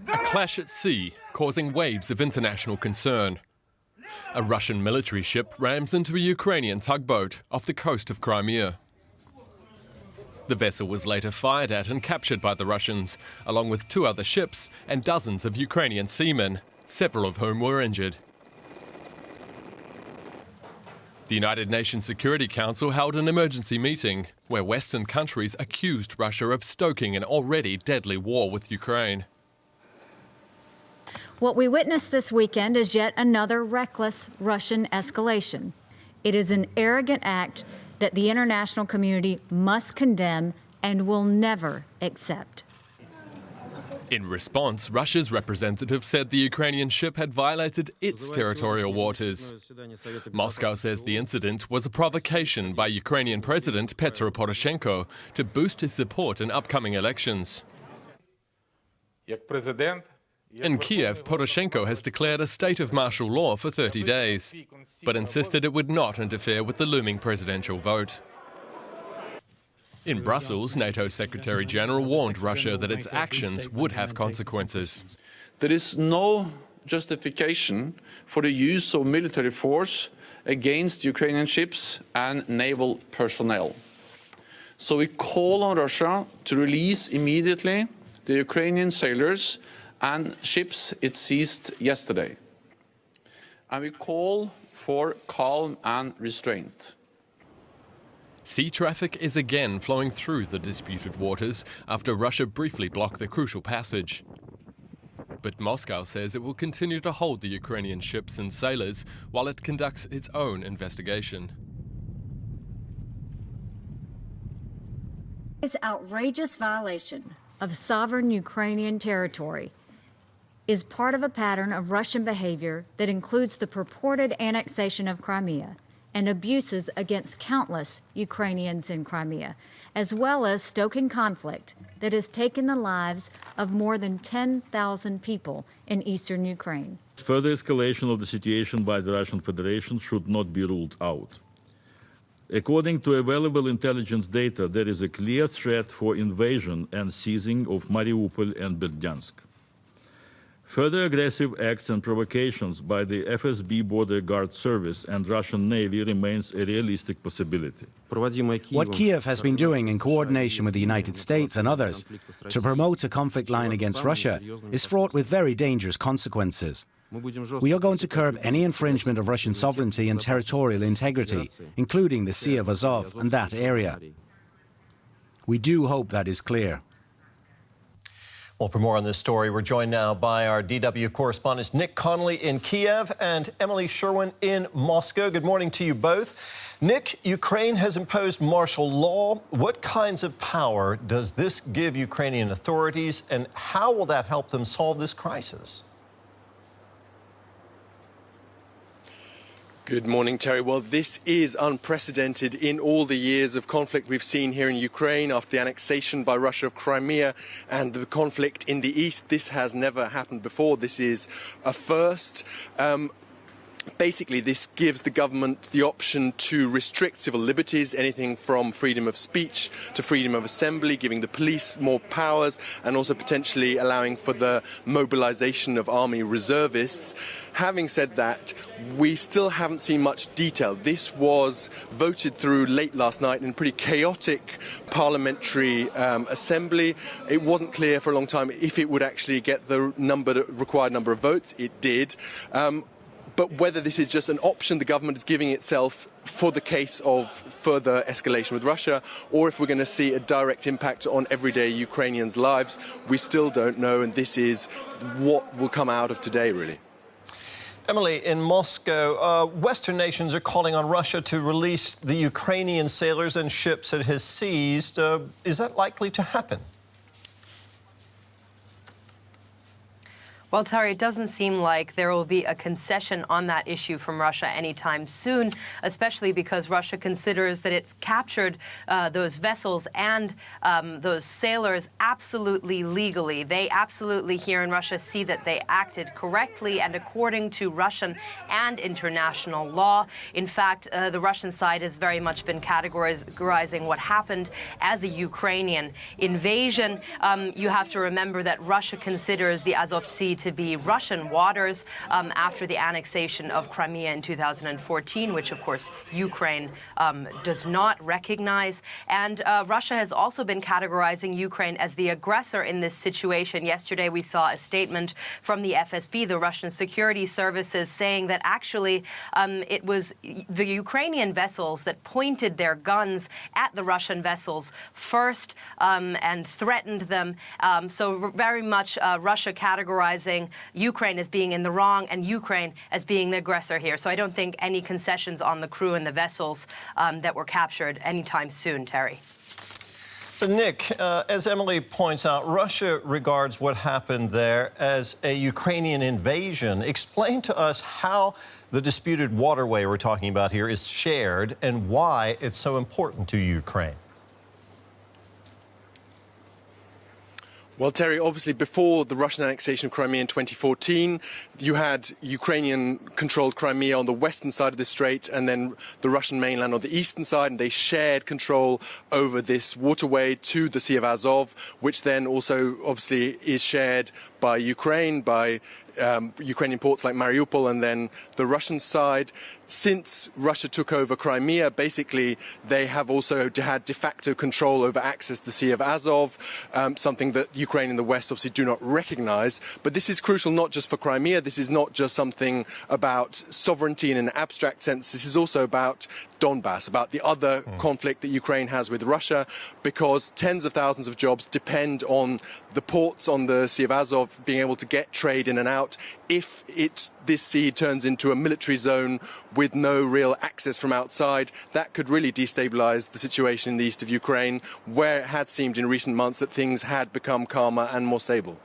A clash at sea, causing waves of international concern. A Russian military ship rams into a Ukrainian tugboat off the coast of Crimea. The vessel was later fired at and captured by the Russians, along with 2 other ships and dozens of Ukrainian seamen, several of whom were injured. The United Nations Security Council held an emergency meeting where Western countries accused Russia of stoking an already deadly war with Ukraine. What we witnessed this weekend is yet another reckless Russian escalation. It is an arrogant act that the international community must condemn and will never accept. In response, Russia's representative said the Ukrainian ship had violated its territorial waters. Moscow says the incident was a provocation by Ukrainian President Petro Poroshenko to boost his support in upcoming elections. In Kiev, Poroshenko has declared a state of martial law for 30 days, but insisted it would not interfere with the looming presidential vote. In Brussels, NATO Secretary General warned Russia that its actions would have consequences. There is no justification for the use of military force against Ukrainian ships and naval personnel. So we call on Russia to release immediately the Ukrainian sailors and ships it seized yesterday. And we call for calm and restraint. Sea traffic is again flowing through the disputed waters after Russia briefly blocked the crucial passage. But Moscow says it will continue to hold the Ukrainian ships and sailors while it conducts its own investigation. This outrageous violation of sovereign Ukrainian territory is part of a pattern of Russian behavior that includes the purported annexation of Crimea and abuses against countless Ukrainians in Crimea, as well as stoking conflict that has taken the lives of more than 10,000 people in eastern Ukraine. Further escalation of the situation by the Russian Federation should not be ruled out. According to available intelligence data, there is a clear threat for invasion and seizing of Mariupol and Berdyansk. Further aggressive acts and provocations by the FSB Border Guard Service and Russian Navy remains a realistic possibility. What Kiev has been doing in coordination with the United States and others to promote a conflict line against Russia is fraught with very dangerous consequences. We are going to curb any infringement of Russian sovereignty and territorial integrity, including the Sea of Azov and that area. We do hope that is clear. Well, for more on this story, we're joined now by our DW correspondents Nick Connolly in Kiev and Emily Sherwin in Moscow. Good morning to you both. Nick, Ukraine has imposed martial law. What kinds of power does this give Ukrainian authorities, and how will that help them solve this crisis? Good morning, Terry. Well, this is unprecedented in all the years of conflict we've seen here in Ukraine after the annexation by Russia of Crimea and the conflict in the east. This has never happened before. This is a first. Basically, this gives the government the option to restrict civil liberties, anything from freedom of speech to freedom of assembly, giving the police more powers and also potentially allowing for the mobilization of army reservists. Having said that, we still haven't seen much detail. This was voted through late last night in a pretty chaotic parliamentary assembly. It wasn't clear for a long time if it would actually get the required number of votes. It did. But whether this is just an option the government is giving itself for the case of further escalation with Russia, or if we're going to see a direct impact on everyday Ukrainians' lives, we still don't know, and this is what will come out of today, really. Emily, in Moscow, Western nations are calling on Russia to release the Ukrainian sailors and ships it has seized. Is that likely to happen? Well, Terry, it doesn't seem like there will be a concession on that issue from Russia anytime soon, especially because Russia considers that it's captured those vessels and those sailors absolutely legally. They absolutely here in Russia see that they acted correctly and according to Russian and international law. In fact, the Russian side has very much been categorizing what happened as a Ukrainian invasion. You have to remember that Russia considers the Azov Sea to be Russian waters after the annexation of Crimea in 2014, which, of course, Ukraine does not recognize. And Russia has also been categorizing Ukraine as the aggressor in this situation. Yesterday, we saw a statement from the FSB, the Russian security services, saying that actually it was the Ukrainian vessels that pointed their guns at the Russian vessels first and threatened them. So very much Russia categorizing Ukraine as being in the wrong and Ukraine as being the aggressor here. So I don't think any concessions on the crew and the vessels that were captured anytime soon, Terry. So, Nick, as Emily points out, Russia regards what happened there as a Ukrainian invasion. Explain to us how the disputed waterway we're talking about here is shared and why it's so important to Ukraine. Well, Terry, obviously before the Russian annexation of Crimea in 2014, you had Ukrainian-controlled Crimea on the western side of the strait and then the Russian mainland on the eastern side, and they shared control over this waterway to the Sea of Azov, which then also obviously is shared by Ukraine, by Ukrainian ports like Mariupol, and then the Russian side. Since Russia took over Crimea, basically they have also had de facto control over access to the Sea of Azov, something that Ukraine and the West obviously do not recognize. But this is crucial not just for Crimea. This is not just something about sovereignty in an abstract sense. This is also about Donbass, about the other conflict that Ukraine has with Russia, because tens of thousands of jobs depend on the ports on the Sea of Azov being able to get trade in and out. If this sea turns into a military zone with no real access from outside, that could really destabilize the situation in the east of Ukraine, where it had seemed in recent months that things had become calmer and more stable.